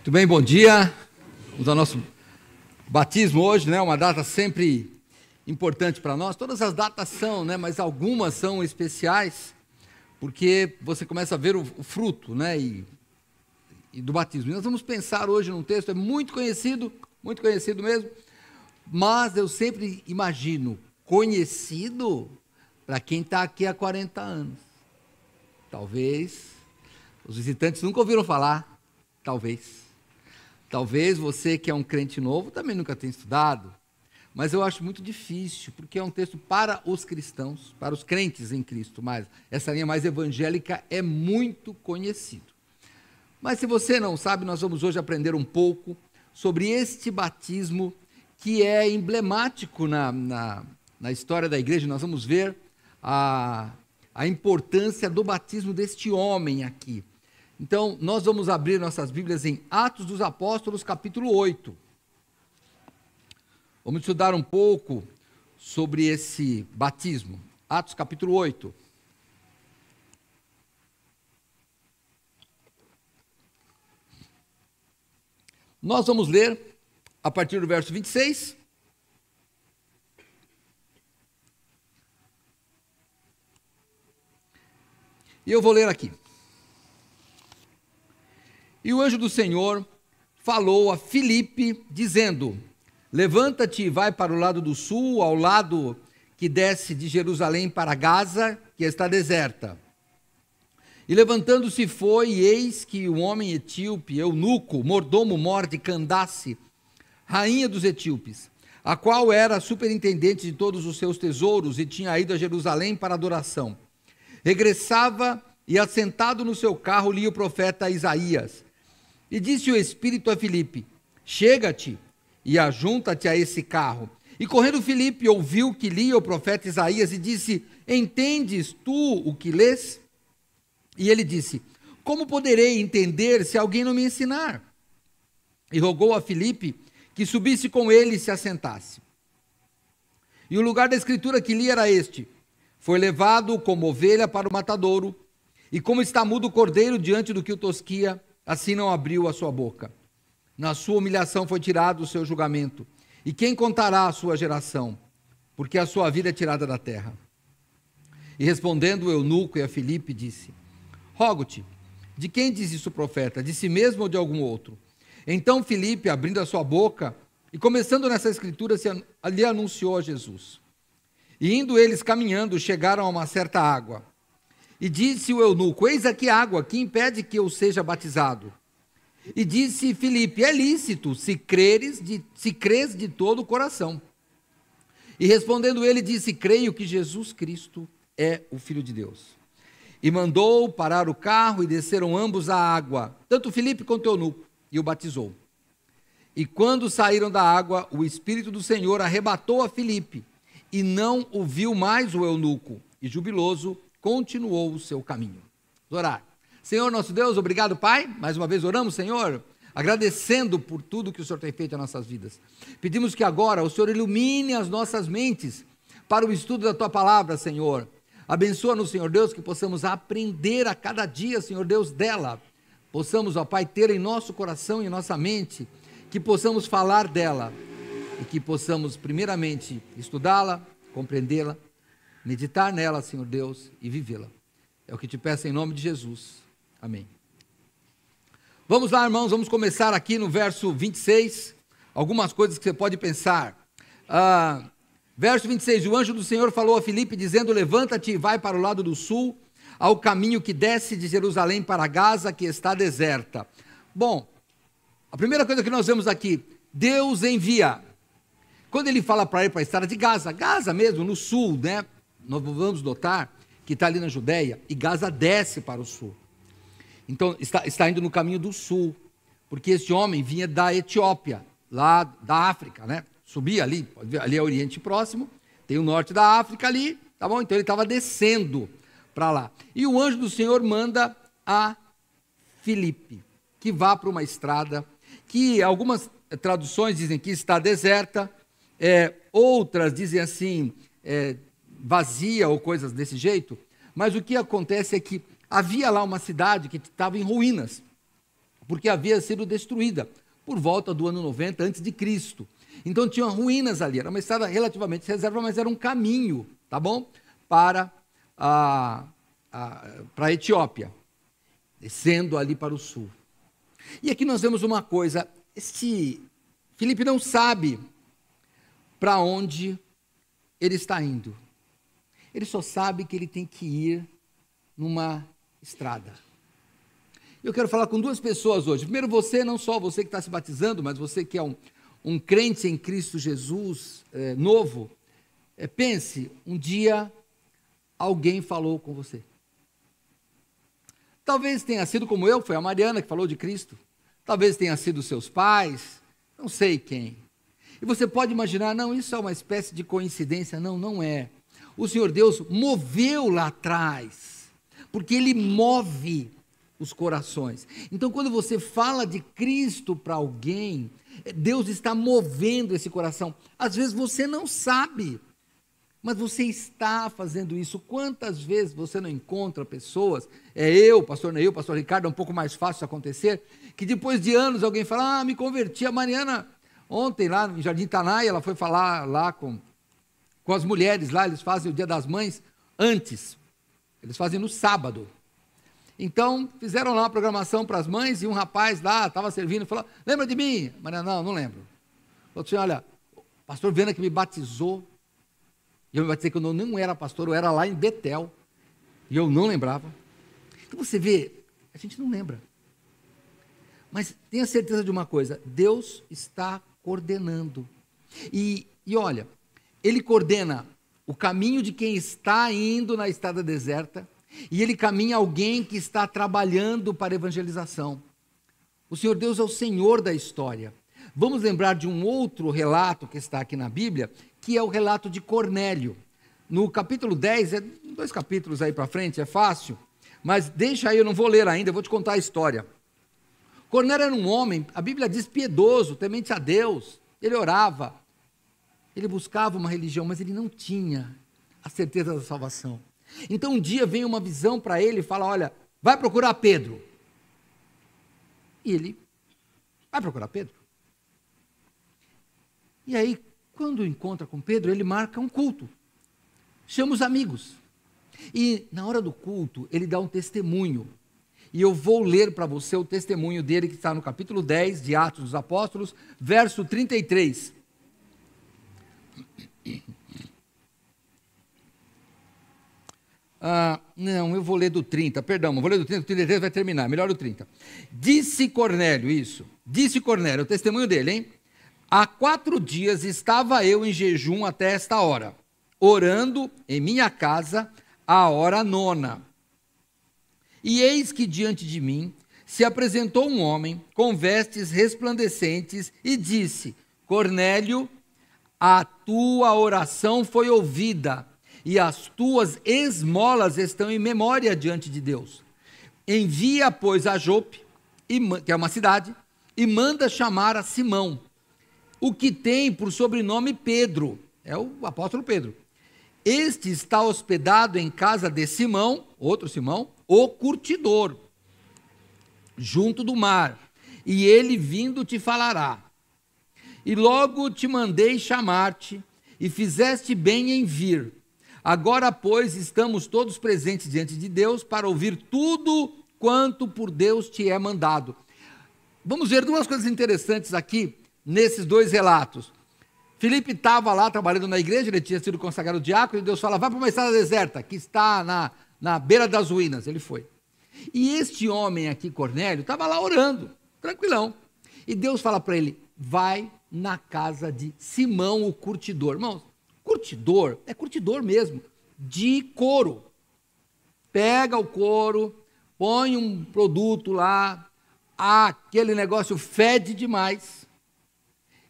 Muito bem, bom dia. Vamos ao nosso batismo hoje, né? Uma data sempre importante para nós. Todas as datas são, né? Mas algumas são especiais, porque você começa a ver o fruto, né? E do batismo. E nós vamos pensar hoje num texto, é muito conhecido mesmo, mas eu sempre imagino conhecido para quem está aqui há 40 anos. Talvez os visitantes nunca ouviram falar, Talvez você que é um crente novo também nunca tenha estudado, mas eu acho muito difícil, porque é um texto para os cristãos, para os crentes em Cristo, mas essa linha mais evangélica é muito conhecido. Mas se você não sabe, nós vamos hoje aprender um pouco sobre este batismo que é emblemático na história da igreja. Nós vamos ver a importância do batismo deste homem aqui. Então, nós vamos abrir nossas Bíblias em Atos dos Apóstolos, capítulo 8. Vamos estudar um pouco sobre esse batismo. Atos, capítulo 8. Nós vamos ler a partir do verso 26. E eu vou ler aqui. E o anjo do Senhor falou a Filipe, dizendo: levanta-te e vai para o lado do sul, ao lado que desce de Jerusalém para Gaza, que está deserta. E levantando-se foi, e eis que o homem etíope, eunuco, mordomo-mor de Candace, rainha dos etíopes, a qual era superintendente de todos os seus tesouros, e tinha ido a Jerusalém para adoração, regressava e, assentado no seu carro, lia o profeta Isaías. E disse o Espírito a Filipe: chega-te e ajunta-te a esse carro. E correndo Filipe ouviu que lia o profeta Isaías e disse: entendes tu o que lês? E ele disse: como poderei entender se alguém não me ensinar? E rogou a Filipe que subisse com ele e se assentasse. E o lugar da escritura que lia era este: foi levado como ovelha para o matadouro, e como está mudo o cordeiro diante do que o tosquia, assim não abriu a sua boca. Na sua humilhação foi tirado o seu julgamento. E quem contará a sua geração? Porque a sua vida é tirada da terra. E respondendo o eunuco e a Filipe, disse: rogo-te, de quem diz isso o profeta? De si mesmo ou de algum outro? Então Filipe, abrindo a sua boca, e começando nessa escritura, lhe anunciou a Jesus. E indo eles caminhando, chegaram a uma certa água. E disse o eunuco: eis aqui água, que impede que eu seja batizado? E disse Filipe: é lícito, se crês de todo o coração. E respondendo ele, disse: creio que Jesus Cristo é o Filho de Deus. E mandou parar o carro, e desceram ambos à água, tanto Filipe quanto o eunuco, e o batizou. E quando saíram da água, o Espírito do Senhor arrebatou a Filipe, e não o viu mais o eunuco, e jubiloso continuou o seu caminho. Vamos orar. Senhor nosso Deus, obrigado, Pai. Mais uma vez oramos, Senhor, agradecendo por tudo que o Senhor tem feito em nossas vidas. Pedimos que agora o Senhor ilumine as nossas mentes para o estudo da Tua palavra, Senhor. Abençoa-nos, Senhor Deus, que possamos aprender a cada dia, Senhor Deus, dela. Possamos, ó Pai, ter em nosso coração e em nossa mente, que possamos falar dela e que possamos, primeiramente, estudá-la, compreendê-la, meditar nela, Senhor Deus, e vivê-la. É o que te peço em nome de Jesus. Amém. Vamos lá, irmãos, vamos começar aqui no verso 26, algumas coisas que você pode pensar. Verso 26, o anjo do Senhor falou a Filipe, dizendo: levanta-te e vai para o lado do sul, ao caminho que desce de Jerusalém para Gaza, que está deserta. Bom, a primeira coisa que nós vemos aqui, Deus envia. Quando ele fala para ir para a estrada de Gaza, Gaza mesmo, no sul, né? Nós vamos notar que está ali na Judéia, e Gaza desce para o sul. Então, está indo no caminho do sul, porque esse homem vinha da Etiópia, lá da África, né? Subia ali, ali é o Oriente Próximo, tem o norte da África ali, tá bom? Então ele estava descendo para lá. E o anjo do Senhor manda a Filipe, que vá para uma estrada, que algumas traduções dizem que está deserta, outras dizem assim, vazia ou coisas desse jeito, mas o que acontece é que havia lá uma cidade que estava em ruínas. porque havia sido destruída por volta do ano 90 a.C. Então tinham ruínas ali, era uma estrada relativamente reserva, mas era um caminho, tá bom? Para a Etiópia, descendo ali para o sul. E aqui nós vemos uma coisa, Filipe não sabe para onde ele está indo. Ele só sabe que ele tem que ir numa estrada. Eu quero falar com duas pessoas hoje. Primeiro você, não só você que está se batizando, mas você que é um crente em Cristo Jesus novo. Pense, um dia alguém falou com você. Talvez tenha sido como eu, foi a Mariana que falou de Cristo. Talvez tenha sido seus pais, não sei quem. E você pode imaginar, não, isso é uma espécie de coincidência. Não, não é. O Senhor Deus moveu lá atrás, porque Ele move os corações. Então, quando você fala de Cristo para alguém, Deus está movendo esse coração. Às vezes você não sabe, mas você está fazendo isso. Quantas vezes você não encontra pessoas, pastor Neil, pastor Ricardo, é um pouco mais fácil isso acontecer, que depois de anos alguém fala, me converti, a Mariana, ontem lá no Jardim Tanaia, ela foi falar lá com as mulheres lá, eles fazem o Dia das Mães antes, eles fazem no sábado. Então, fizeram lá uma programação para as mães e um rapaz lá estava servindo e falou, lembra de mim? Mariana, não lembro. Falou assim, olha, o pastor Viana que me batizou, e eu me batizei quando eu não era pastor, eu era lá em Betel, e eu não lembrava. Então você vê, a gente não lembra. Mas tenha certeza de uma coisa, Deus está coordenando. E olha, Ele coordena o caminho de quem está indo na estrada deserta, e Ele caminha alguém que está trabalhando para a evangelização. O Senhor Deus é o Senhor da história. Vamos lembrar de um outro relato que está aqui na Bíblia, que é o relato de Cornélio. No capítulo 10, 2 capítulos aí para frente, é fácil, mas deixa aí, eu não vou ler ainda, eu vou te contar a história. Cornélio era um homem, a Bíblia diz piedoso, temente a Deus, ele orava, ele buscava uma religião, mas ele não tinha a certeza da salvação. Então um dia vem uma visão para ele e fala, olha, vai procurar Pedro. E ele vai procurar Pedro. E aí, quando encontra com Pedro, ele marca um culto, chama os amigos. E na hora do culto, ele dá um testemunho. E eu vou ler para você o testemunho dele, que está no capítulo 10 de Atos dos Apóstolos, verso 33. Não, eu vou ler do 30, perdão, vou ler do 30, o 33 vai terminar, melhor o 30. Disse Cornélio, o testemunho dele, hein? Há 4 dias estava eu em jejum até esta hora, orando em minha casa à hora 9. E eis que diante de mim se apresentou um homem com vestes resplandecentes e disse, Cornélio, a tua oração foi ouvida e as tuas esmolas estão em memória diante de Deus. Envia, pois, a Jope, que é uma cidade, e manda chamar a Simão, o que tem por sobrenome Pedro, é o apóstolo Pedro. Este está hospedado em casa de Simão, outro Simão, o curtidor, junto do mar, e ele vindo te falará. E logo te mandei chamar-te, e fizeste bem em vir. Agora, pois, estamos todos presentes diante de Deus para ouvir tudo quanto por Deus te é mandado. Vamos ver 2 coisas interessantes aqui, nesses 2 relatos. Filipe estava lá trabalhando na igreja, ele tinha sido consagrado diácono, e Deus fala, vai para uma estrada deserta, que está na beira das ruínas. Ele foi. E este homem aqui, Cornélio, estava lá orando, tranquilão. E Deus fala para ele, vai na casa de Simão, o curtidor. Irmãos, curtidor é curtidor mesmo, de couro. Pega o couro, põe um produto lá, aquele negócio fede demais.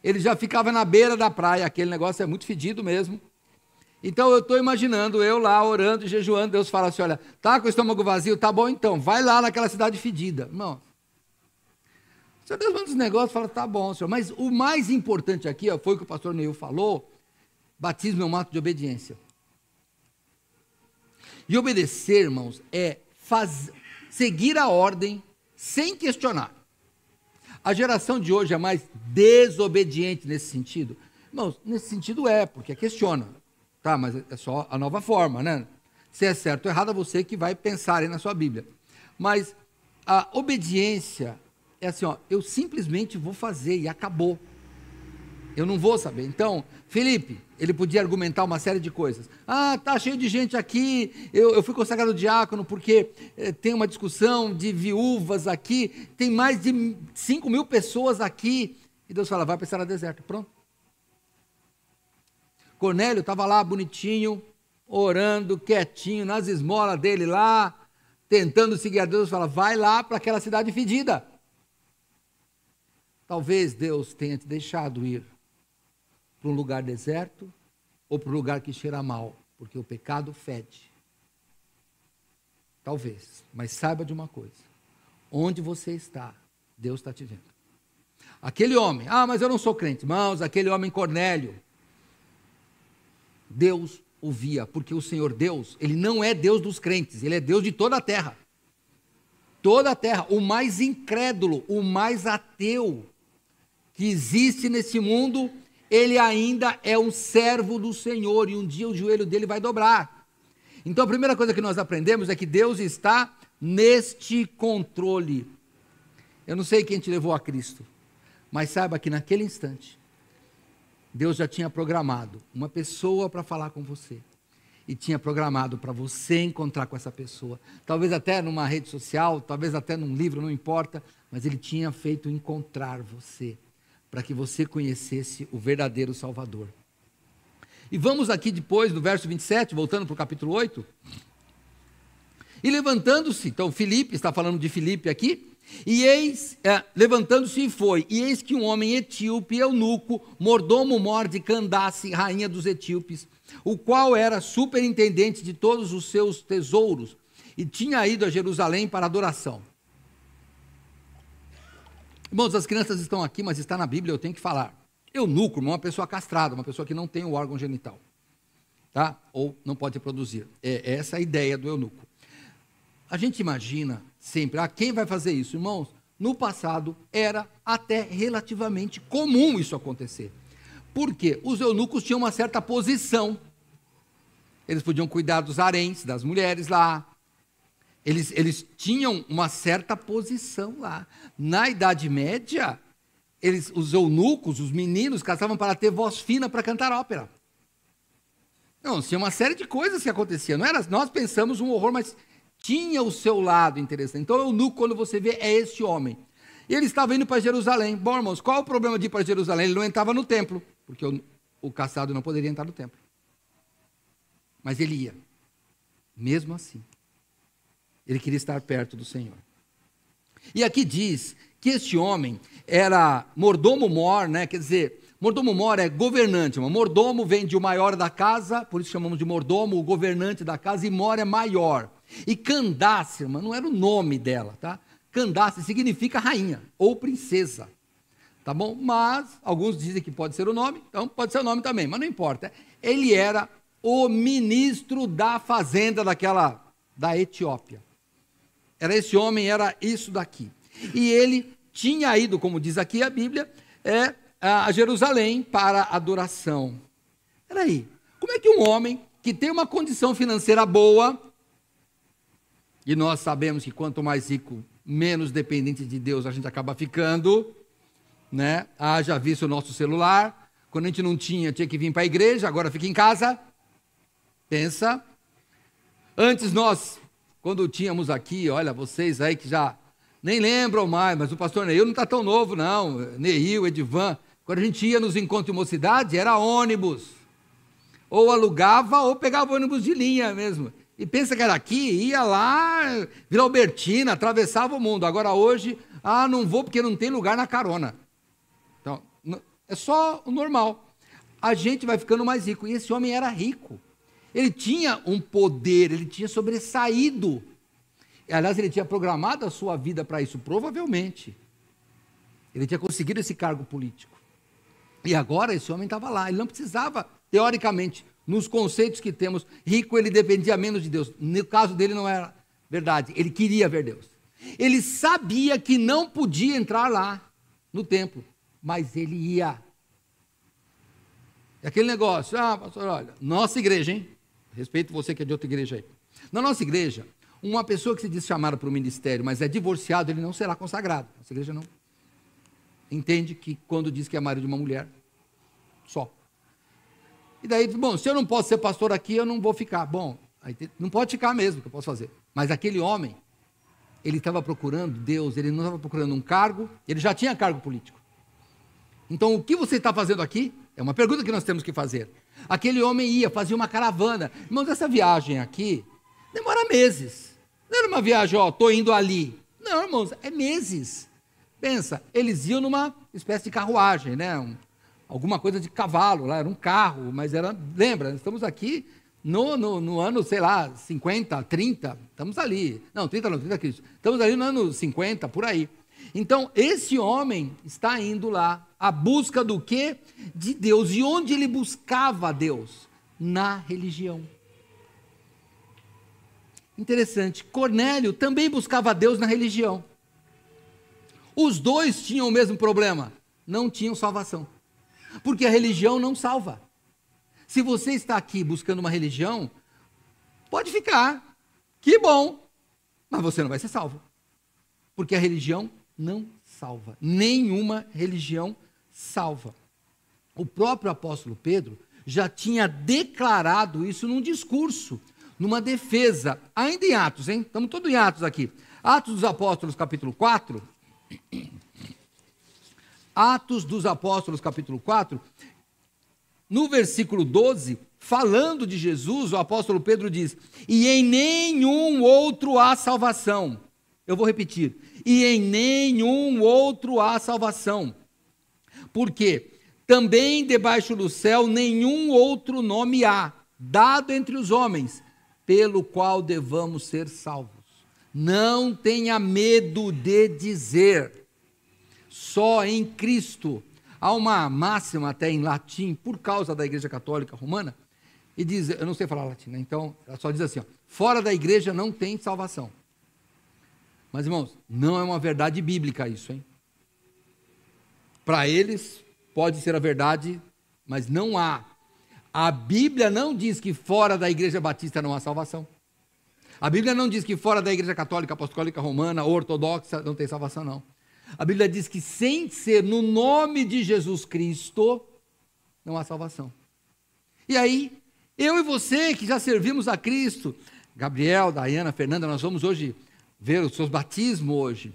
Ele já ficava na beira da praia, aquele negócio é muito fedido mesmo. Então eu estou imaginando, eu lá orando e jejuando, Deus fala assim, olha, tá com o estômago vazio, tá bom então, vai lá naquela cidade fedida. Irmão, o Senhor Deus manda os negócios e fala, tá bom, Senhor. Mas o mais importante aqui, foi o que o pastor Neil falou, batismo é um ato de obediência. E obedecer, irmãos, é seguir a ordem sem questionar. A geração de hoje é mais desobediente nesse sentido? Irmãos, nesse sentido porque questiona. Tá, mas é só a nova forma, né? Se é certo ou errado, é você que vai pensar aí na sua Bíblia. Mas a obediência é assim, eu simplesmente vou fazer e acabou. Eu não vou saber. Então, Felipe, ele podia argumentar uma série de coisas. Tá cheio de gente aqui, eu fui consagrado diácono porque tem uma discussão de viúvas aqui, tem mais de 5.000 pessoas aqui. E Deus fala, vai para a estrada deserta. Pronto. Cornélio estava lá bonitinho, orando, quietinho, nas esmolas dele lá, tentando seguir a Deus. Fala, vai lá para aquela cidade fedida. Talvez Deus tenha te deixado ir para um lugar deserto ou para um lugar que cheira mal, porque o pecado fede. Talvez, mas saiba de uma coisa, onde você está, Deus está te vendo. Aquele homem, mas eu não sou crente, irmãos, aquele homem Cornélio, Deus o via, porque o Senhor Deus, ele não é Deus dos crentes, ele é Deus de toda a terra. Toda a terra, o mais incrédulo, o mais ateu que existe nesse mundo, ele ainda é um servo do Senhor, e um dia o joelho dele vai dobrar. Então a primeira coisa que nós aprendemos é que Deus está neste controle. Eu não sei quem te levou a Cristo, mas saiba que naquele instante, Deus já tinha programado uma pessoa para falar com você, e tinha programado para você encontrar com essa pessoa, talvez até numa rede social, talvez até num livro, não importa, mas Ele tinha feito encontrar você, para que você conhecesse o verdadeiro Salvador. E vamos aqui depois, no verso 27, voltando para o capítulo 8, e levantando-se, então Filipe, está falando de Filipe aqui, e eis, levantando-se e foi, e eis que um homem etíope, eunuco, mordomo-mor de Candace, rainha dos etíopes, o qual era superintendente de todos os seus tesouros, e tinha ido a Jerusalém para adoração. Irmãos, as crianças estão aqui, mas está na Bíblia, eu tenho que falar. Eunuco, uma pessoa castrada, uma pessoa que não tem o órgão genital, tá? Ou não pode reproduzir. É essa a ideia do eunuco. A gente imagina sempre, quem vai fazer isso? Irmãos, no passado era até relativamente comum isso acontecer. Por quê? Os eunucos tinham uma certa posição. Eles podiam cuidar dos haréns, das mulheres lá. Eles tinham uma certa posição lá. Na Idade Média, os eunucos, os meninos, casavam para ter voz fina para cantar ópera. Não, tinha uma série de coisas que aconteciam. Não era, nós pensamos um horror, mas tinha o seu lado interessante. Então, o eunuco, quando você vê, é esse homem. E ele estava indo para Jerusalém. Bom, irmãos, qual é o problema de ir para Jerusalém? Ele não entrava no templo, porque o castrado não poderia entrar no templo. Mas ele ia. Mesmo assim, ele queria estar perto do Senhor. E aqui diz que este homem era mordomo-mor, né? Quer dizer, mordomo-mor é governante. Mordomo vem de o maior da casa, por isso chamamos de mordomo, o governante da casa, e mor é maior. E Candace, irmã, não era o nome dela, tá? Candace significa rainha ou princesa, tá bom? Mas alguns dizem que pode ser o nome, então pode ser o nome também, mas não importa. Ele era o ministro da fazenda da Etiópia. Esse homem era isso daqui. E ele tinha ido, como diz aqui a Bíblia, a Jerusalém para adoração. Peraí, como é que um homem que tem uma condição financeira boa, e nós sabemos que quanto mais rico, menos dependente de Deus a gente acaba ficando, né? Haja visto o nosso celular, quando a gente não tinha que vir para a igreja, agora fica em casa. Pensa. Antes nós, quando tínhamos aqui, olha, vocês aí que já nem lembram mais, mas o pastor Neil não está tão novo não, Neil, Edivan, quando a gente ia nos encontros de mocidade, era ônibus, ou alugava ou pegava ônibus de linha mesmo. E pensa que era aqui, ia lá, Vila Albertina, atravessava o mundo. Agora hoje, não vou porque não tem lugar na carona. Então, é só o normal. A gente vai ficando mais rico. E esse homem era rico. Ele tinha um poder, ele tinha sobressaído. Aliás, ele tinha programado a sua vida para isso, provavelmente. Ele tinha conseguido esse cargo político. E agora esse homem estava lá. Ele não precisava, teoricamente, nos conceitos que temos, rico, ele dependia menos de Deus. No caso dele não era verdade, ele queria ver Deus. Ele sabia que não podia entrar lá. no templo, mas ele ia. E aquele negócio, pastor, olha, nossa igreja, hein? Respeito você que é de outra igreja aí. Na nossa igreja, uma pessoa que se diz chamada para o ministério, mas é divorciado, ele não será consagrado. Nossa igreja não. Entende que quando diz que é marido de uma mulher, só. E daí, bom, se eu não posso ser pastor aqui, eu não vou ficar. Bom, aí não pode ficar mesmo, que eu posso fazer. Mas aquele homem, ele estava procurando Deus, ele não estava procurando um cargo, ele já tinha cargo político. Então, o que você está fazendo aqui? É uma pergunta que nós temos que fazer. Aquele homem ia, fazia uma caravana. Irmãos, essa viagem aqui demora meses. Não era uma viagem, estou indo ali. Não, irmãos, é meses. Pensa, eles iam numa espécie de carruagem, né? Alguma coisa de cavalo, lá era um carro, mas era, lembra, estamos aqui no ano, sei lá, 50, 30, estamos ali. Não, 30 não, 30 Cristo. Estamos ali no ano 50, por aí. Então, esse homem está indo lá à busca do quê? De Deus. E onde ele buscava Deus? Na religião. Interessante. Cornélio também buscava Deus na religião. Os dois tinham o mesmo problema. Não tinham salvação. Porque a religião não salva. Se você está aqui buscando uma religião, pode ficar. Que bom. Mas você não vai ser salvo. Porque a religião não salva. Nenhuma religião salva. O próprio apóstolo Pedro já tinha declarado isso num discurso, numa defesa, ainda em Atos, hein? Estamos todos em Atos aqui. Atos dos Apóstolos, capítulo 4. Atos dos Apóstolos, capítulo 4. No versículo 12, falando de Jesus, o apóstolo Pedro diz: e em nenhum outro há salvação. Eu vou repetir. E em nenhum outro há salvação. Porque também debaixo do céu nenhum outro nome há, dado entre os homens, pelo qual devamos ser salvos. Não tenha medo de dizer, só em Cristo. Há uma máxima até em latim, por causa da Igreja Católica Romana, e diz, eu não sei falar latim, né? Então ela só diz assim, fora da igreja não tem salvação. Mas, irmãos, não é uma verdade bíblica isso, hein? Para eles, pode ser a verdade, mas não há. A Bíblia não diz que fora da Igreja Batista não há salvação. A Bíblia não diz que fora da Igreja Católica, Apostólica Romana, Ortodoxa, não tem salvação, não. A Bíblia diz que sem ser no nome de Jesus Cristo, não há salvação. E aí, eu e você que já servimos a Cristo, Gabriel, Dayana, Fernanda, nós vamos hoje ver os seus batismos hoje.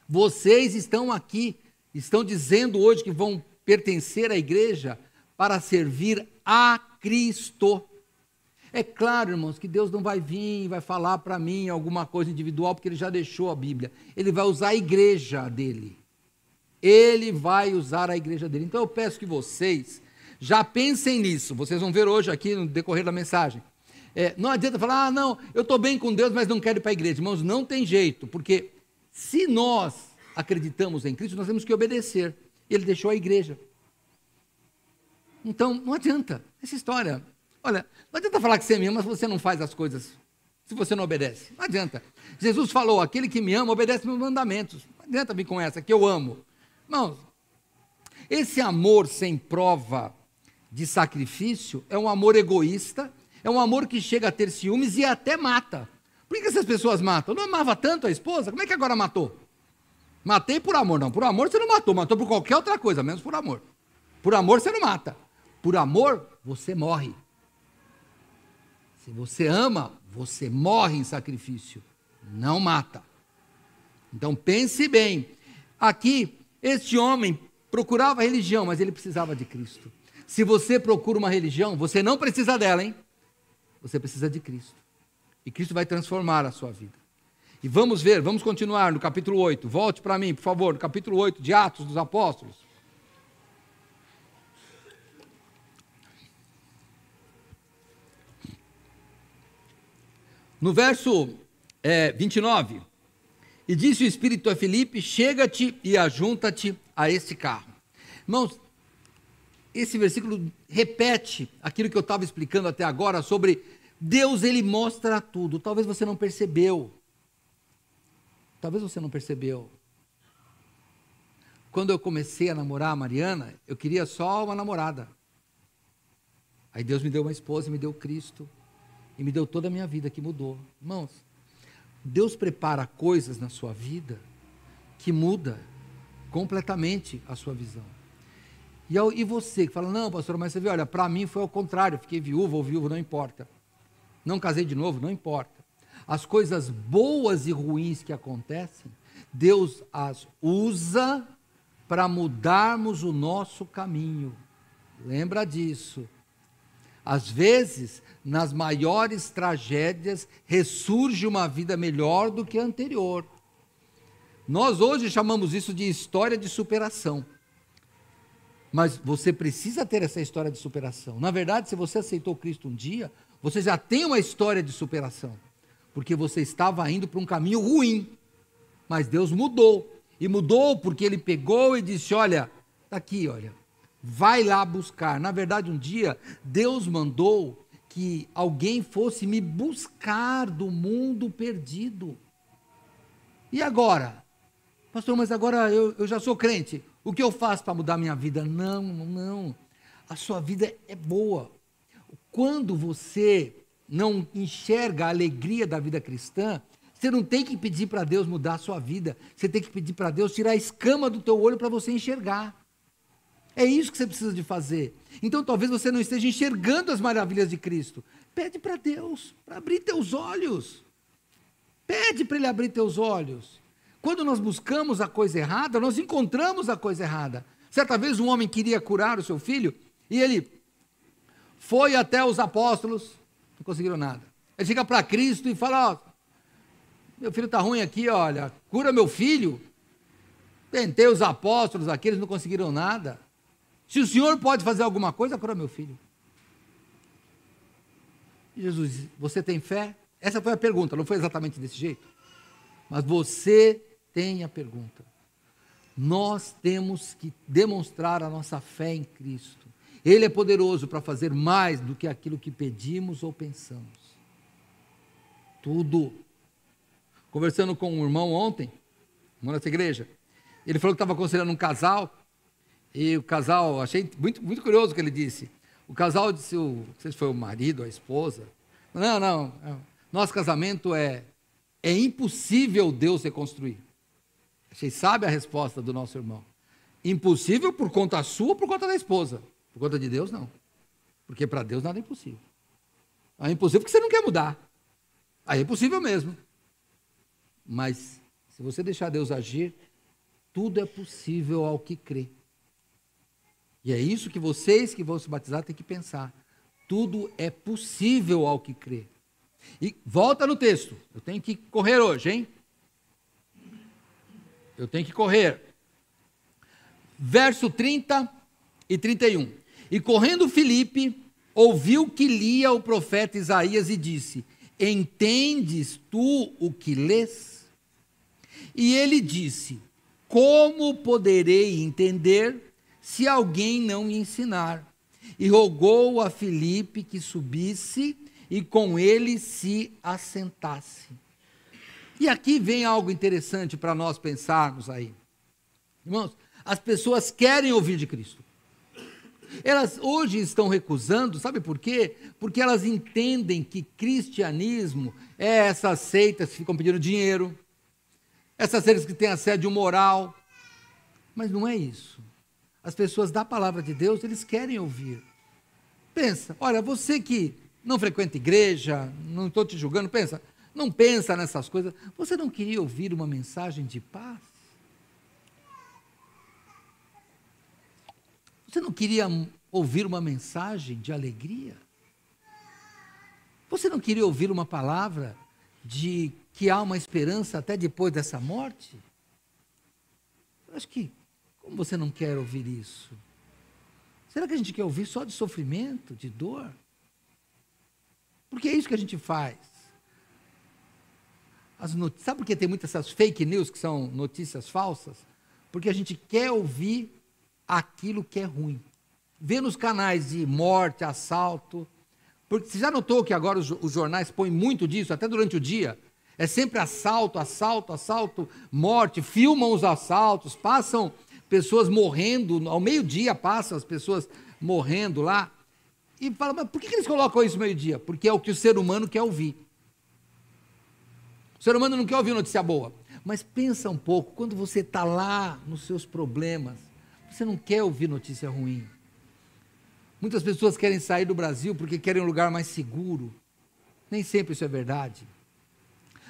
Vocês estão aqui, estão dizendo hoje que vão pertencer à igreja para servir a Cristo. É claro, irmãos, que Deus não vai vir e vai falar para mim alguma coisa individual, porque Ele já deixou a Bíblia. Ele vai usar a igreja dele. Ele vai usar a igreja dele. Então eu peço que vocês já pensem nisso. Vocês vão ver hoje aqui no decorrer da mensagem. Não adianta falar, não, eu estou bem com Deus, mas não quero ir para a igreja. Irmãos, não tem jeito, porque se nós acreditamos em Cristo, nós temos que obedecer. Ele deixou a igreja. Então, não adianta. Essa história, olha, não adianta falar que você me ama, mas você não faz as coisas, se você não obedece. Não adianta. Jesus falou, aquele que me ama, obedece meus mandamentos. Não adianta vir com essa, que eu amo. Irmãos, esse amor sem prova de sacrifício é um amor egoísta, é um amor que chega a ter ciúmes e até mata. Por que essas pessoas matam? Eu não amava tanto a esposa, como é que agora matou? Matei por amor, não. Por amor você não matou, matou por qualquer outra coisa, menos por amor. Por amor você não mata. Por amor você morre. Se você ama, você morre em sacrifício, não mata. Então pense bem. Aqui, este homem procurava religião, mas ele precisava de Cristo. Se você procura uma religião, você não precisa dela, hein? Você precisa de Cristo. E Cristo vai transformar a sua vida. E vamos ver, vamos continuar no capítulo 8. Volte para mim, por favor, no capítulo 8 de Atos dos Apóstolos. No verso 29. E disse o Espírito a Filipe, chega-te e ajunta-te a este carro. Irmãos, esse versículo repete aquilo que eu estava explicando até agora sobre Deus, Ele mostra tudo. Talvez você não percebeu. Talvez você não percebeu. Quando eu comecei a namorar a Mariana, eu queria só uma namorada. Aí Deus me deu uma esposa, me deu Cristo, e me deu toda a minha vida que mudou. Irmãos, Deus prepara coisas na sua vida que muda completamente a sua visão. E você que fala, não, pastor, mas você vê, olha, para mim foi ao contrário, fiquei viúva ou viúvo, não importa. Não casei de novo, não importa. As coisas boas e ruins que acontecem, Deus as usa para mudarmos o nosso caminho. Lembra disso. Às vezes, nas maiores tragédias, ressurge uma vida melhor do que a anterior. Nós hoje chamamos isso de história de superação. Mas você precisa ter essa história de superação. Na verdade, se você aceitou Cristo um dia, você já tem uma história de superação. Porque você estava indo para um caminho ruim. Mas Deus mudou. E mudou porque Ele pegou e disse, olha, está aqui, olha. Vai lá buscar. Na verdade, um dia, Deus mandou que alguém fosse me buscar do mundo perdido. E agora? Pastor, mas agora eu já sou crente. O que eu faço para mudar minha vida? Não. A sua vida é boa. Quando você não enxerga a alegria da vida cristã, você não tem que pedir para Deus mudar a sua vida. Você tem que pedir para Deus tirar a escama do teu olho para você enxergar. É isso que você precisa de fazer. Então talvez você não esteja enxergando as maravilhas de Cristo. Pede para Deus, para abrir teus olhos. Pede para Ele abrir teus olhos. Quando nós buscamos a coisa errada, nós encontramos a coisa errada. Certa vez um homem queria curar o seu filho, e ele foi até os apóstolos, não conseguiram nada. Ele chega para Cristo e fala, ó, meu filho está ruim aqui, olha, cura meu filho. Tentei os apóstolos aqui, eles não conseguiram nada. Se o Senhor pode fazer alguma coisa, cura meu filho. E Jesus, você tem fé? Essa foi a pergunta, não foi exatamente desse jeito. Mas você tem a pergunta. Nós temos que demonstrar a nossa fé em Cristo. Ele é poderoso para fazer mais do que aquilo que pedimos ou pensamos. Tudo. Conversando com um irmão ontem, nessa igreja, ele falou que estava aconselhando um casal, e o casal, achei muito curioso o que ele disse. O casal disse, não sei se foi o marido, a esposa, não, nosso casamento é impossível Deus reconstruir. Achei sábia a resposta do nosso irmão. Impossível por conta sua ou por conta da esposa? Por conta de Deus, não. Porque para Deus nada é impossível. É impossível porque você não quer mudar. Aí é impossível mesmo. Mas, se você deixar Deus agir, tudo é possível ao que crê. E é isso que vocês que vão se batizar têm que pensar. Tudo é possível ao que crê. E volta no texto. Eu tenho que correr hoje, hein? Eu tenho que correr. Verso 30 e 31. E correndo Filipe, ouviu que lia o profeta Isaías e disse, entendes tu o que lês? E ele disse, como poderei entender se alguém não me ensinar? E rogou a Filipe que subisse e com ele se assentasse. E aqui vem algo interessante para nós pensarmos aí. Irmãos, as pessoas querem ouvir de Cristo. Elas hoje estão recusando, sabe por quê? Porque elas entendem que cristianismo é essas seitas que ficam pedindo dinheiro, essas seitas que têm assédio moral. Mas não é isso. As pessoas da palavra de Deus, eles querem ouvir. Pensa, olha, você que não frequenta igreja, não estou te julgando, pensa, não pensa nessas coisas. Você não queria ouvir uma mensagem de paz? Você não queria ouvir uma mensagem de alegria? Você não queria ouvir uma palavra de que há uma esperança até depois dessa morte? Eu acho que, como você não quer ouvir isso? Será que a gente quer ouvir só de sofrimento, de dor? Porque é isso que a gente faz. Sabe por que tem muitas essas fake news, que são notícias falsas? Porque a gente quer ouvir aquilo que é ruim. Vê nos canais de morte, assalto. Porque você já notou que agora os jornais põem muito disso, até durante o dia? É sempre assalto, assalto, assalto, morte, filmam os assaltos, passam pessoas morrendo, ao meio-dia passa as pessoas morrendo lá, e fala, mas por que eles colocam isso meio-dia? Porque é o que o ser humano quer ouvir. O ser humano não quer ouvir notícia boa. Mas pensa um pouco, quando você está lá nos seus problemas, você não quer ouvir notícia ruim. Muitas pessoas querem sair do Brasil porque querem um lugar mais seguro. Nem sempre isso é verdade.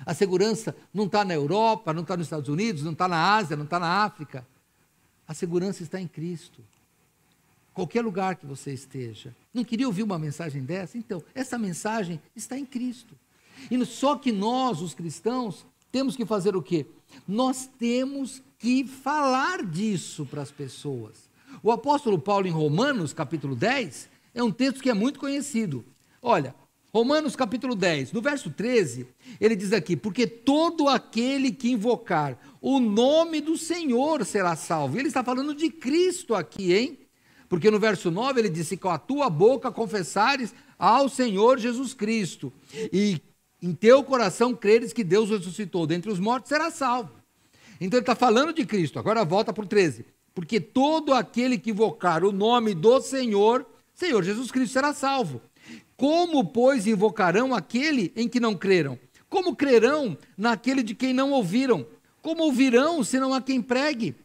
A segurança não está na Europa, não está nos Estados Unidos, não está na Ásia, não está na África. A segurança está em Cristo. Qualquer lugar que você esteja. Não queria ouvir uma mensagem dessa? Então, essa mensagem está em Cristo. E só que nós, os cristãos, temos que fazer o quê? Nós temos que falar disso para as pessoas. O apóstolo Paulo, em Romanos, capítulo 10, é um texto que é muito conhecido. Olha, Romanos, capítulo 10, no verso 13, ele diz aqui, porque todo aquele que invocar o nome do Senhor será salvo. E ele está falando de Cristo aqui, hein? Porque no verso 9 ele disse, com a tua boca confessares ao Senhor Jesus Cristo, e em teu coração creres que Deus o ressuscitou dentre os mortos, será salvo. Então ele está falando de Cristo. Agora volta para o 13. Porque todo aquele que invocar o nome do Senhor Jesus Cristo, será salvo. Como, pois, invocarão aquele em que não creram? Como crerão naquele de quem não ouviram? Como ouvirão se não há quem pregue?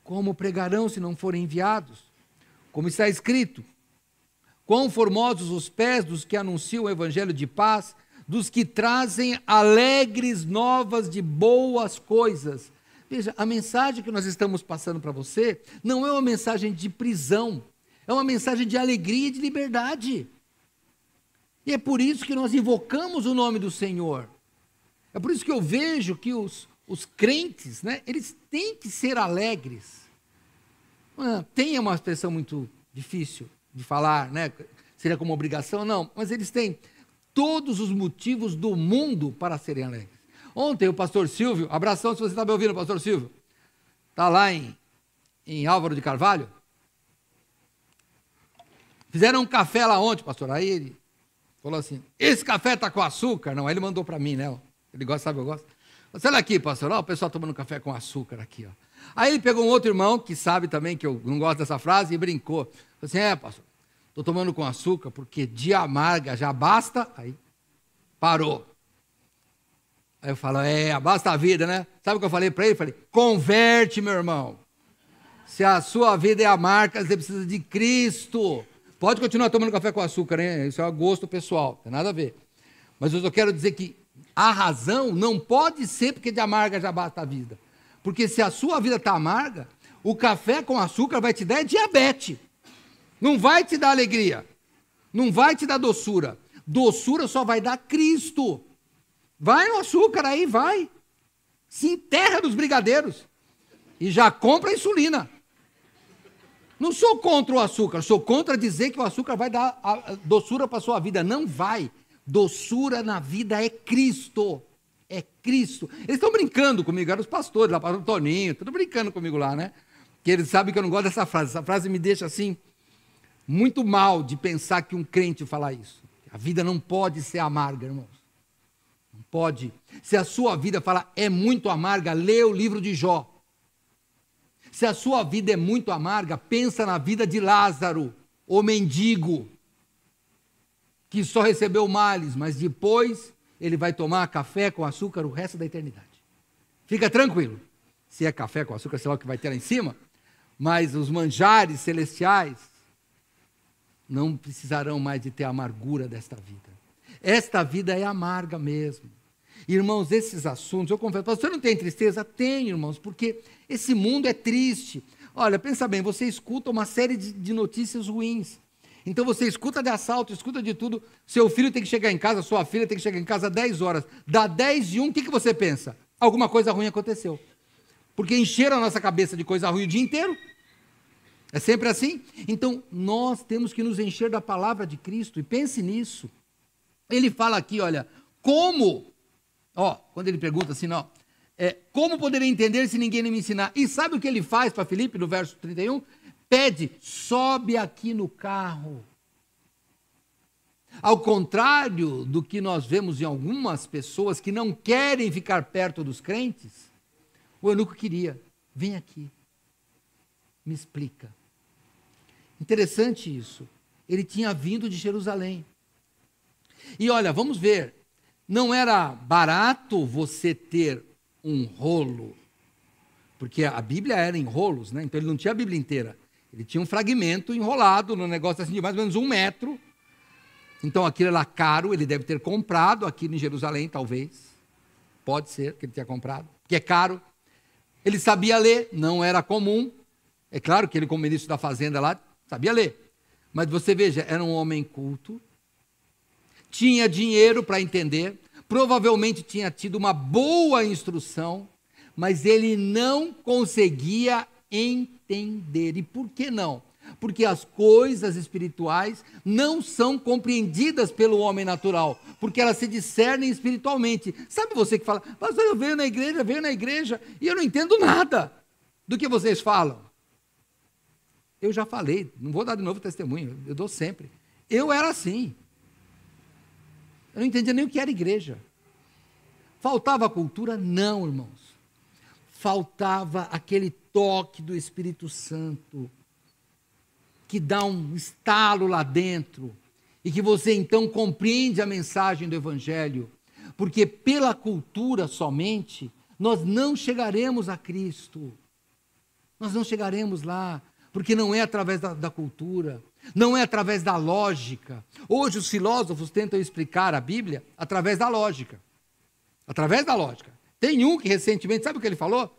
Como pregarão se não forem enviados? Como está escrito, quão formosos os pés dos que anunciam o evangelho de paz, dos que trazem alegres novas de boas coisas. Veja, a mensagem que nós estamos passando para você não é uma mensagem de prisão, é uma mensagem de alegria e de liberdade. E é por isso que nós invocamos o nome do Senhor. É por isso que eu vejo que os crentes, né, eles têm que ser alegres. Tem uma expressão muito difícil de falar, né? Seria como obrigação, não, mas eles têm todos os motivos do mundo para serem alegres. Ontem o pastor Silvio, abração se você está me ouvindo, pastor Silvio, está lá em Álvaro de Carvalho. Fizeram um café lá ontem, pastor, aí ele falou assim, esse café está com açúcar? Não, aí ele mandou para mim, né? Ele gosta, sabe, eu gosto. Olha aqui, pastor, ó, o pessoal tomando café com açúcar aqui, ó. Aí ele pegou um outro irmão, que sabe também que eu não gosto dessa frase, e brincou. Falei assim, pastor, estou tomando com açúcar, porque de amarga já basta. Aí, parou. Aí eu falo, basta a vida, né? Sabe o que eu falei para ele? Falei, converte, meu irmão. Se a sua vida é amarga, você precisa de Cristo. Pode continuar tomando café com açúcar, né? Isso é um gosto pessoal, não tem nada a ver. Mas eu só quero dizer que a razão não pode ser porque de amarga já basta a vida. Porque se a sua vida está amarga, o café com açúcar vai te dar diabetes. Não vai te dar alegria. Não vai te dar doçura. Doçura só vai dar Cristo. Vai no açúcar aí, vai. Se enterra nos brigadeiros. E já compra insulina. Não sou contra o açúcar, sou contra dizer que o açúcar vai dar a doçura para a sua vida. Não vai. Doçura na vida é Cristo. É Cristo. Eles estão brincando comigo, eram os pastores lá, pastor Toninho, tudo brincando comigo lá, né? Que eles sabem que eu não gosto dessa frase. Essa frase me deixa assim, muito mal de pensar que um crente falar isso. A vida não pode ser amarga, irmãos. Não pode. Se a sua vida fala é muito amarga, lê o livro de Jó. Se a sua vida é muito amarga, pensa na vida de Lázaro, o mendigo, que só recebeu males, mas depois ele vai tomar café com açúcar o resto da eternidade. Fica tranquilo. Se é café com açúcar, sei lá o que vai ter lá em cima, mas os manjares celestiais não precisarão mais de ter a amargura desta vida. Esta vida é amarga mesmo. Irmãos, esses assuntos, eu confesso, você não tem tristeza? Tem, irmãos, porque esse mundo é triste. Olha, pensa bem, você escuta uma série de notícias ruins. Então você escuta de assalto, escuta de tudo, seu filho tem que chegar em casa, sua filha tem que chegar em casa às 10 horas, dá 10 e 1, o que você pensa? Alguma coisa ruim aconteceu. Porque encheram a nossa cabeça de coisa ruim o dia inteiro. É sempre assim? Então nós temos que nos encher da palavra de Cristo, e pense nisso. Ele fala aqui, olha, como, quando ele pergunta assim, como poderia entender se ninguém me ensinar? E sabe o que ele faz para Filipe no verso 31? Pede, sobe aqui no carro. Ao contrário do que nós vemos em algumas pessoas que não querem ficar perto dos crentes, o eunuco queria, vem aqui. me explica. Interessante isso. Ele tinha vindo de Jerusalém. E olha, vamos ver, não era barato você ter um rolo, porque a Bíblia era em rolos, né? Então ele não tinha a Bíblia inteira. Ele tinha um fragmento enrolado no negócio assim de mais ou menos 1 metro. Então aquilo era caro, ele deve ter comprado aqui em Jerusalém, talvez. Pode ser que ele tenha comprado, porque é caro. Ele sabia ler, não era comum. É claro que ele, como ministro da fazenda lá, sabia ler. Mas você veja, era um homem culto, tinha dinheiro para entender, provavelmente tinha tido uma boa instrução, mas ele não conseguia entender. E por que não? Porque as coisas espirituais não são compreendidas pelo homem natural, porque elas se discernem espiritualmente. Sabe você que fala, pastor, eu venho na igreja, e eu não entendo nada do que vocês falam. Eu já falei, não vou dar de novo testemunho, eu dou sempre. Eu era assim. Eu não entendia nem o que era igreja. Faltava cultura? Não, irmãos. Faltava aquele toque do Espírito Santo, que dá um estalo lá dentro, e que você então compreende a mensagem do Evangelho, porque pela cultura somente, nós não chegaremos a Cristo. Nós não chegaremos lá, porque não é através da cultura, não é através da lógica. Hoje os filósofos tentam explicar a Bíblia através da lógica. Através da lógica. Tem um que recentemente, sabe o que ele falou?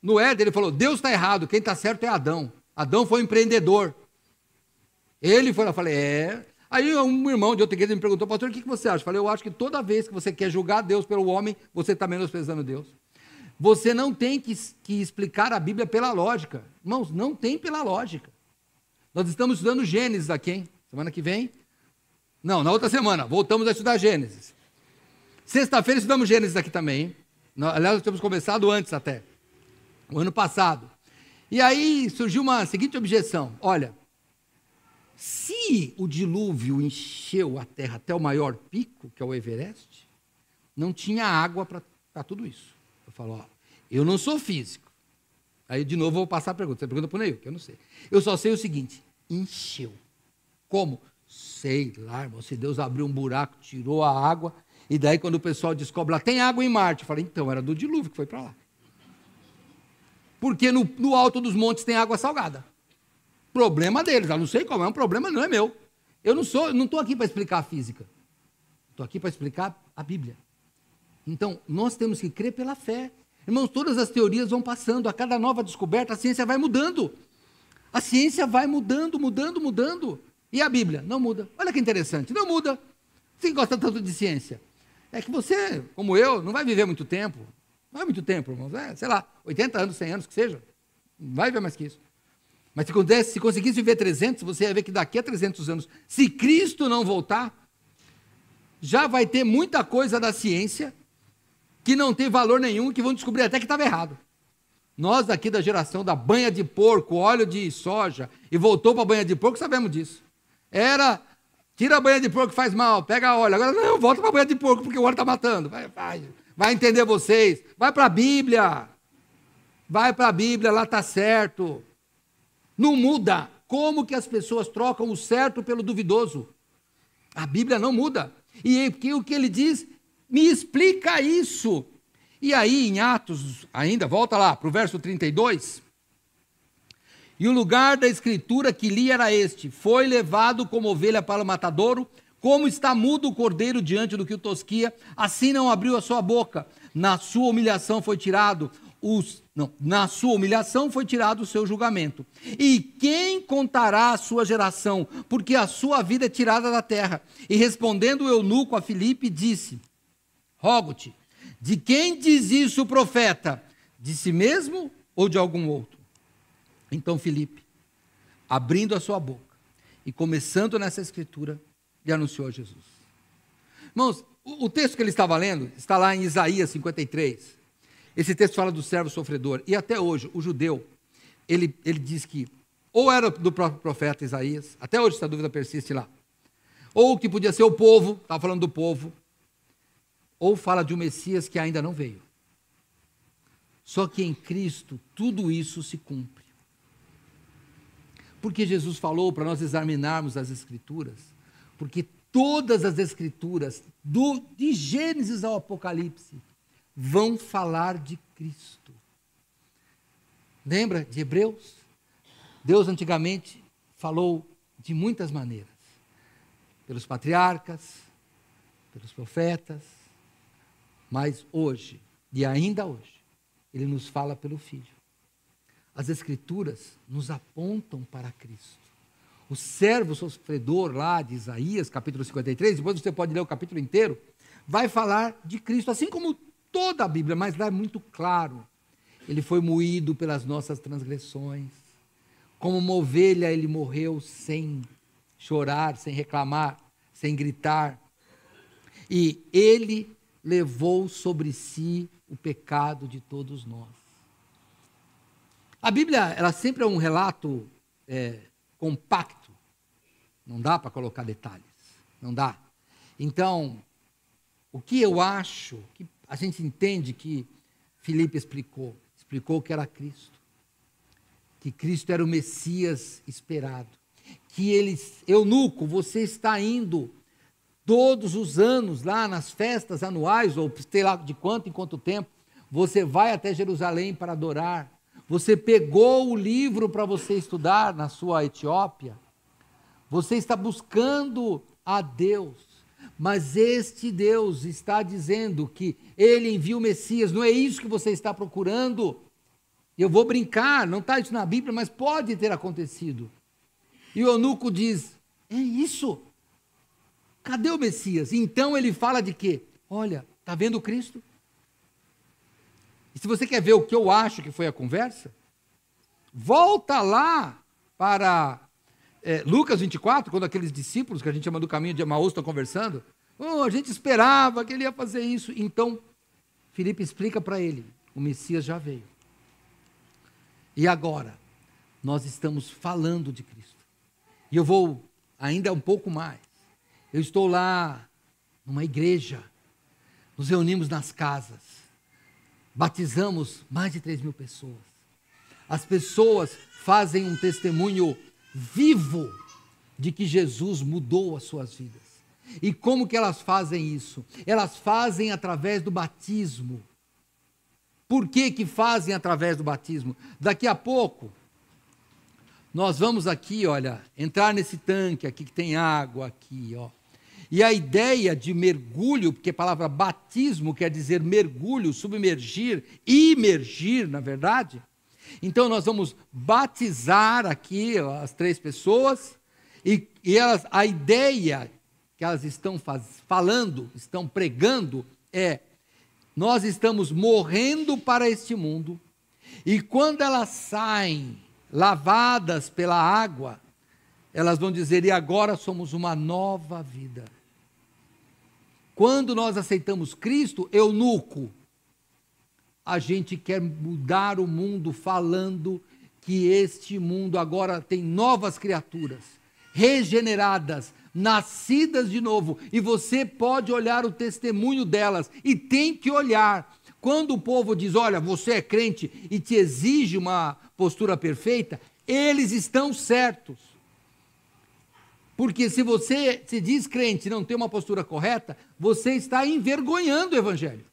No Éden ele falou, Deus está errado, quem está certo é Adão. Adão foi um empreendedor. Ele foi lá, falei, Aí um irmão de outra igreja me perguntou, pastor, o que você acha? Eu falei, eu acho que toda vez que você quer julgar Deus pelo homem, você está menosprezando Deus. Você não tem que explicar a Bíblia pela lógica. Irmãos, não tem pela lógica. Nós estamos estudando Gênesis aqui, hein? Semana que vem? Não, na outra semana, voltamos a estudar Gênesis. Sexta-feira estudamos Gênesis aqui também, hein? Aliás, nós temos começado antes até, o ano passado. E aí surgiu uma seguinte objeção, olha, se o dilúvio encheu a terra até o maior pico, que é o Everest, não tinha água para tudo isso. Eu falo, eu não sou físico. Aí de novo eu vou passar a pergunta, você pergunta para o Neil, que eu não sei. Eu só sei o seguinte, encheu. Como? Sei lá, irmão, se Deus abriu um buraco, tirou a água, e daí quando o pessoal descobre lá, tem água em Marte. Eu falei, então, era do dilúvio que foi para lá. Porque no alto dos montes tem água salgada. Problema deles, eu não sei qual é, um problema não é meu. Eu não estou aqui para explicar a física. Estou aqui para explicar a Bíblia. Então, nós temos que crer pela fé. Irmãos, todas as teorias vão passando, a cada nova descoberta, a ciência vai mudando. A ciência vai mudando. E a Bíblia? Não muda. Olha que interessante, não muda. Você que gosta tanto de ciência. É que você, como eu, não vai viver muito tempo. Não é muito tempo, irmãos. Sei lá, 80 anos, 100 anos, que seja. Não vai viver mais que isso. Mas se conseguisse viver 300, você ia ver que daqui a 300 anos, se Cristo não voltar, já vai ter muita coisa da ciência que não tem valor nenhum, que vão descobrir até que estava errado. Nós aqui da geração da banha de porco, óleo de soja, e voltou para a banha de porco, sabemos disso. Tira a banha de porco que faz mal, pega óleo. Agora não, volta para a banha de porco, porque o óleo está matando. Vai entender vocês. Vai para a Bíblia. Vai para a Bíblia, lá está certo. Não muda. Como que as pessoas trocam o certo pelo duvidoso? A Bíblia não muda. E o que ele diz, me explica isso. E aí, em Atos, ainda, volta lá para o verso 32. E o lugar da escritura que li era este: foi levado como ovelha para o matadouro, como está mudo o cordeiro diante do que o tosquia, assim não abriu a sua boca. Na sua humilhação foi tirado o seu julgamento. E quem contará a sua geração? Porque a sua vida é tirada da terra. E respondendo o eunuco a Filipe, disse: rogo-te, de quem diz isso o profeta? De si mesmo ou de algum outro? Então Filipe, abrindo a sua boca e começando nessa escritura, lhe anunciou a Jesus. Irmãos, o texto que ele estava lendo está lá em Isaías 53. Esse texto fala do servo sofredor. E até hoje, o judeu, ele diz que ou era do próprio profeta Isaías, até hoje essa dúvida persiste lá, ou que podia ser o povo, estava falando do povo, ou fala de um Messias que ainda não veio. Só que em Cristo tudo isso se cumpre. Porque Jesus falou para nós examinarmos as Escrituras, porque todas as Escrituras, de Gênesis ao Apocalipse, vão falar de Cristo. Lembra de Hebreus? Deus antigamente falou de muitas maneiras, pelos patriarcas, pelos profetas, mas hoje, e ainda hoje, Ele nos fala pelo Filho. As Escrituras nos apontam para Cristo. O servo sofredor lá de Isaías, capítulo 53, depois você pode ler o capítulo inteiro, vai falar de Cristo, assim como toda a Bíblia, mas lá é muito claro. Ele foi moído pelas nossas transgressões. Como uma ovelha, ele morreu sem chorar, sem reclamar, sem gritar. E ele levou sobre si o pecado de todos nós. A Bíblia, ela sempre é um relato compacto. Não dá para colocar detalhes. Não dá. Então, o que eu acho, que a gente entende que Filipe explicou que era Cristo. Que Cristo era o Messias esperado. Que eunuco, você está indo todos os anos lá nas festas anuais, ou sei lá de quanto em quanto tempo, você vai até Jerusalém para adorar. Você pegou o livro para você estudar na sua Etiópia. Você está buscando a Deus. Mas este Deus está dizendo que Ele envia o Messias. Não é isso que você está procurando? Eu vou brincar, não está isso na Bíblia, mas pode ter acontecido. E o eunuco diz, é isso? Cadê o Messias? Então ele fala de quê? Olha, está vendo Cristo? E se você quer ver o que eu acho que foi a conversa, volta lá para Lucas 24, quando aqueles discípulos que a gente chama do caminho de Emaús estão conversando. A gente esperava que ele ia fazer isso. Então, Filipe explica para ele, o Messias já veio. E agora, nós estamos falando de Cristo. E eu vou ainda um pouco mais. Eu estou lá numa igreja, nos reunimos nas casas, batizamos mais de 3.000 pessoas. As pessoas fazem um testemunho vivo de que Jesus mudou as suas vidas. E como que elas fazem isso? Elas fazem através do batismo. Por que que fazem através do batismo? Daqui a pouco, nós vamos aqui, olha, entrar nesse tanque aqui que tem água aqui, ó. E a ideia de mergulho, porque a palavra batismo quer dizer mergulho, submergir, imergir, na verdade. Então nós vamos batizar aqui as 3 pessoas e elas, a ideia que elas estão falando, estão pregando é: nós estamos morrendo para este mundo, e quando elas saem lavadas pela água, elas vão dizer, e agora somos uma nova vida. Quando nós aceitamos Cristo, eunuco, a gente quer mudar o mundo falando que este mundo agora tem novas criaturas, regeneradas, nascidas de novo, e você pode olhar o testemunho delas, e tem que olhar. Quando o povo diz, olha, você é crente e te exige uma postura perfeita, eles estão certos. Porque se você se diz crente e não tem uma postura correta, você está envergonhando o evangelho.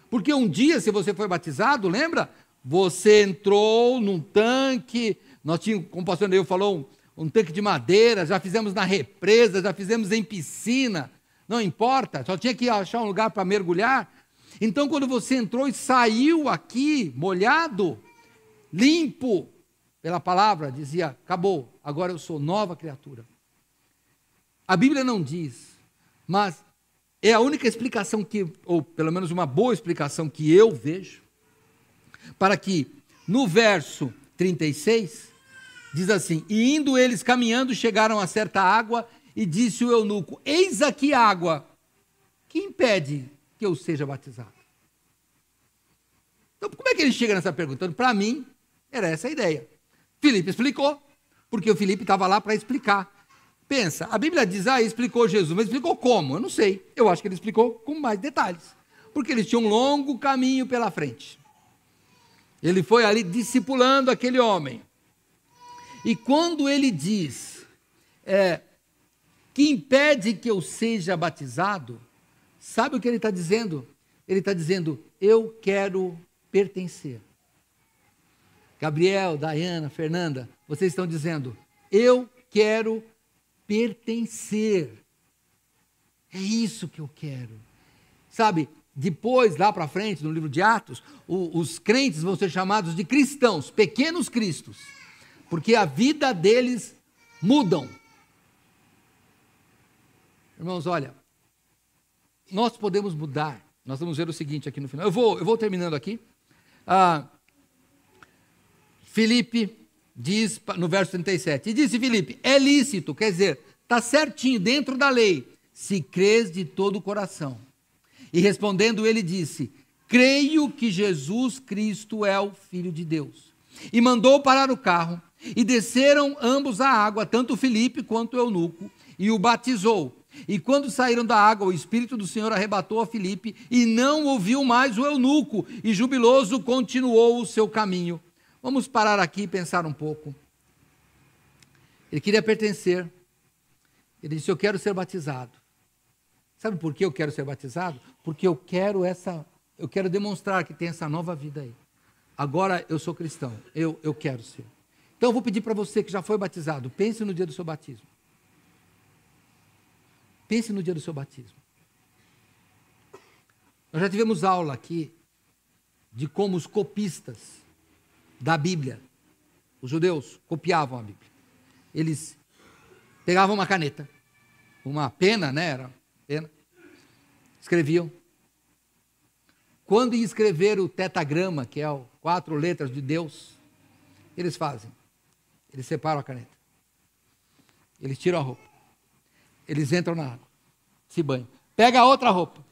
Porque um dia, se você foi batizado, lembra? Você entrou num tanque, nós tínhamos, como o pastor Neil falou, um tanque de madeira, já fizemos na represa, já fizemos em piscina, não importa, só tinha que achar um lugar para mergulhar. Então, quando você entrou e saiu aqui, molhado, limpo, pela palavra, dizia, acabou, agora eu sou nova criatura. A Bíblia não diz, mas é a única explicação que, ou pelo menos uma boa explicação que eu vejo, para que no verso 36, diz assim, e indo eles caminhando, chegaram a certa água, e disse o eunuco, eis aqui água, que impede que eu seja batizado? Então, como é que ele chega nessa pergunta? Para mim, era essa a ideia. Filipe explicou, porque o Filipe estava lá para explicar. Pensa, a Bíblia diz, explicou Jesus, mas explicou como? Eu não sei. Eu acho que ele explicou com mais detalhes. Porque eles tinham um longo caminho pela frente. Ele foi ali discipulando aquele homem. E quando ele diz que impede que eu seja batizado, sabe o que ele está dizendo? Ele está dizendo, eu quero pertencer. Gabriel, Dayana, Fernanda, vocês estão dizendo, eu quero pertencer. É isso que eu quero. Sabe, depois, lá para frente, no livro de Atos, os crentes vão ser chamados de cristãos, pequenos cristos, porque a vida deles mudam. Irmãos, olha, nós podemos mudar. Nós vamos ver o seguinte aqui no final. Eu vou terminando aqui. Filipe diz no verso 37, e disse Filipe, é lícito, quer dizer, está certinho, dentro da lei, se crês de todo o coração. E respondendo ele disse, creio que Jesus Cristo é o Filho de Deus. E mandou parar o carro, e desceram ambos à água, tanto Filipe quanto o eunuco, e o batizou. E quando saíram da água, o Espírito do Senhor arrebatou a Filipe, e não ouviu mais o eunuco, e jubiloso continuou o seu caminho. Vamos parar aqui e pensar um pouco. Ele queria pertencer. Ele disse, eu quero ser batizado. Sabe por que eu quero ser batizado? Porque eu quero demonstrar que tem essa nova vida aí. Agora eu sou cristão, eu quero ser. Então eu vou pedir para você que já foi batizado, pense no dia do seu batismo. Pense no dia do seu batismo. Nós já tivemos aula aqui de como os copistas da Bíblia, os judeus copiavam a Bíblia. Eles pegavam uma caneta, uma pena, né? Era pena, escreviam. Quando ia escrever o tetagrama, que é 4 letras de Deus, eles fazem. Eles separam a caneta. Eles tiram a roupa. Eles entram na água, se banham. Pega a outra roupa.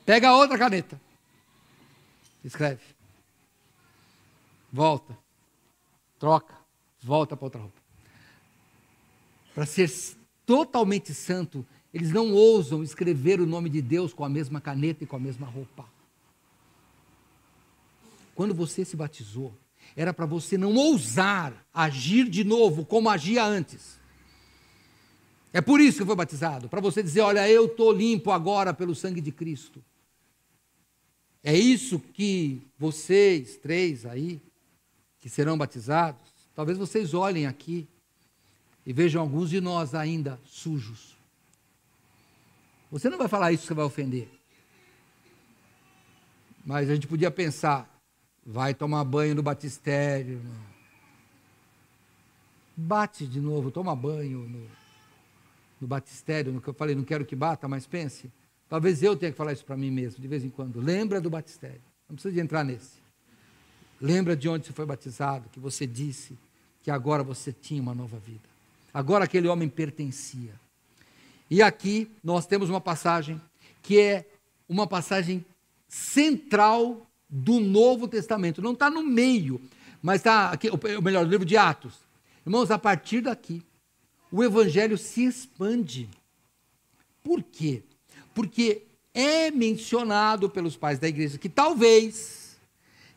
Pega a outra caneta. Escreve. Volta. Troca. Volta para outra roupa. Para ser totalmente santo, eles não ousam escrever o nome de Deus com a mesma caneta e com a mesma roupa. Quando você se batizou, era para você não ousar agir de novo como agia antes. É por isso que foi batizado, para você dizer, olha, eu estou limpo agora pelo sangue de Cristo. É isso que vocês 3 aí, que serão batizados, talvez vocês olhem aqui e vejam alguns de nós ainda sujos. Você não vai falar isso que você vai ofender. Mas a gente podia pensar, vai tomar banho no batistério. Bate de novo, toma banho no batistério, no que eu falei, não quero que bata, mas pense. Talvez eu tenha que falar isso para mim mesmo, de vez em quando. Lembra do batistério, não precisa de entrar nesse. Lembra de onde você foi batizado, que você disse que agora você tinha uma nova vida. Agora aquele homem pertencia. E aqui nós temos uma passagem que é uma passagem central do Novo Testamento. Não está no meio, mas está aqui, ou melhor, no livro de Atos. Irmãos, a partir daqui, o Evangelho se expande. Por quê? Porque é mencionado pelos pais da igreja que talvez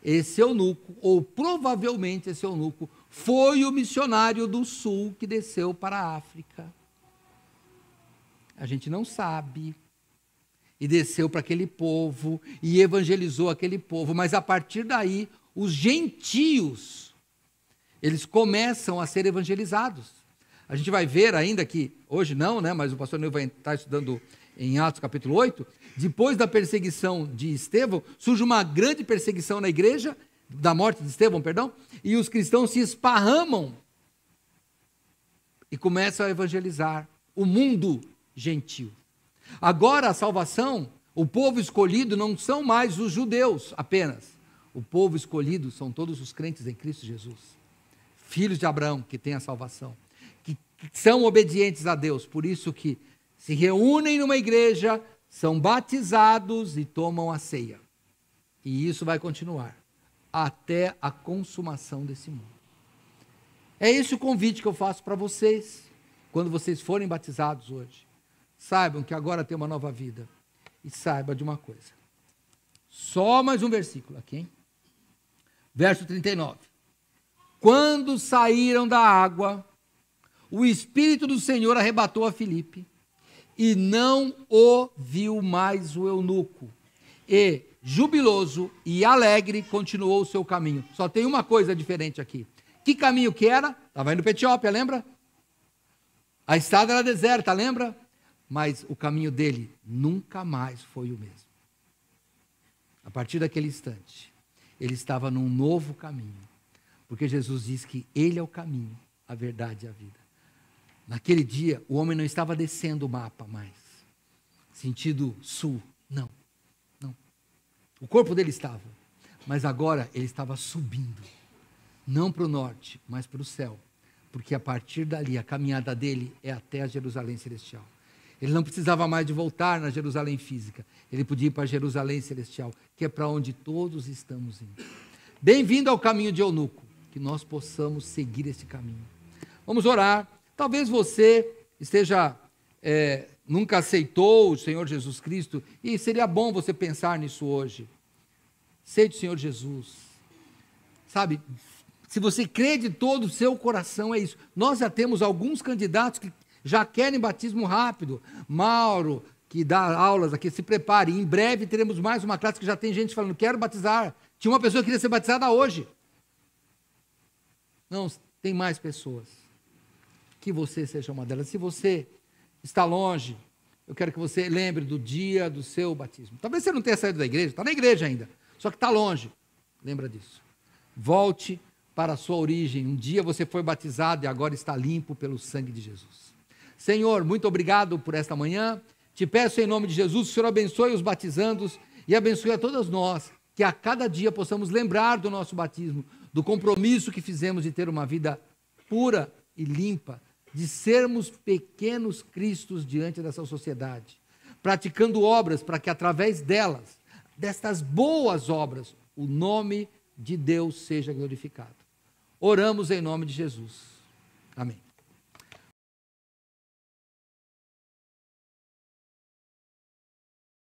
esse eunuco, ou provavelmente esse eunuco, foi o missionário do sul que desceu para a África. A gente não sabe. E desceu para aquele povo e evangelizou aquele povo. Mas a partir daí, os gentios, eles começam a ser evangelizados. A gente vai ver ainda que, hoje não, né, mas o pastor Nil vai estar estudando em Atos capítulo 8, depois da perseguição de Estevão, surge uma grande perseguição na igreja, da morte de Estevão, perdão, e os cristãos se esparramam e começam a evangelizar o mundo gentil. Agora a salvação, o povo escolhido não são mais os judeus apenas. O povo escolhido são todos os crentes em Cristo Jesus. Filhos de Abraão que têm a salvação, que são obedientes a Deus, por isso que se reúnem numa igreja, são batizados e tomam a ceia. E isso vai continuar até a consumação desse mundo. É esse o convite que eu faço para vocês, quando vocês forem batizados hoje. Saibam que agora tem uma nova vida. E saiba de uma coisa. Só mais um versículo aqui, hein? Verso 39. Quando saíram da água, o Espírito do Senhor arrebatou a Filipe, e não o viu mais o eunuco. E, jubiloso e alegre, continuou o seu caminho. Só tem uma coisa diferente aqui. Que caminho que era? Estava indo para a Etiópia, lembra? A estrada era deserta, lembra? Mas o caminho dele nunca mais foi o mesmo. A partir daquele instante, ele estava num novo caminho. Porque Jesus diz que ele é o caminho, a verdade e a vida. Naquele dia, o homem não estava descendo o mapa mais, sentido sul, não. O corpo dele estava, mas agora ele estava subindo, não para o norte, mas para o céu, porque a partir dali, a caminhada dele é até a Jerusalém celestial. Ele não precisava mais de voltar na Jerusalém física, ele podia ir para a Jerusalém celestial, que é para onde todos estamos indo. Bem-vindo ao caminho de eunuco, que nós possamos seguir esse caminho. Vamos orar. Talvez você nunca aceitou o Senhor Jesus Cristo, e seria bom você pensar nisso hoje. Aceite o Senhor Jesus. Sabe, se você crê de todo o seu coração, é isso. Nós já temos alguns candidatos que já querem batismo rápido. Mauro, que dá aulas aqui, se prepare. Em breve teremos mais uma classe que já tem gente falando, quero batizar. Tinha uma pessoa que queria ser batizada hoje. Não, tem mais pessoas. Que você seja uma delas. Se você está longe, eu quero que você lembre do dia do seu batismo. Talvez você não tenha saído da igreja, está na igreja ainda, só que está longe. Lembra disso. Volte para a sua origem. Um dia você foi batizado e agora está limpo pelo sangue de Jesus. Senhor, muito obrigado por esta manhã. Te peço em nome de Jesus que o Senhor abençoe os batizandos e abençoe a todas nós, que a cada dia possamos lembrar do nosso batismo, do compromisso que fizemos de ter uma vida pura e limpa, de sermos pequenos cristos diante dessa sociedade, praticando obras para que através delas, destas boas obras, o nome de Deus seja glorificado. Oramos em nome de Jesus. Amém.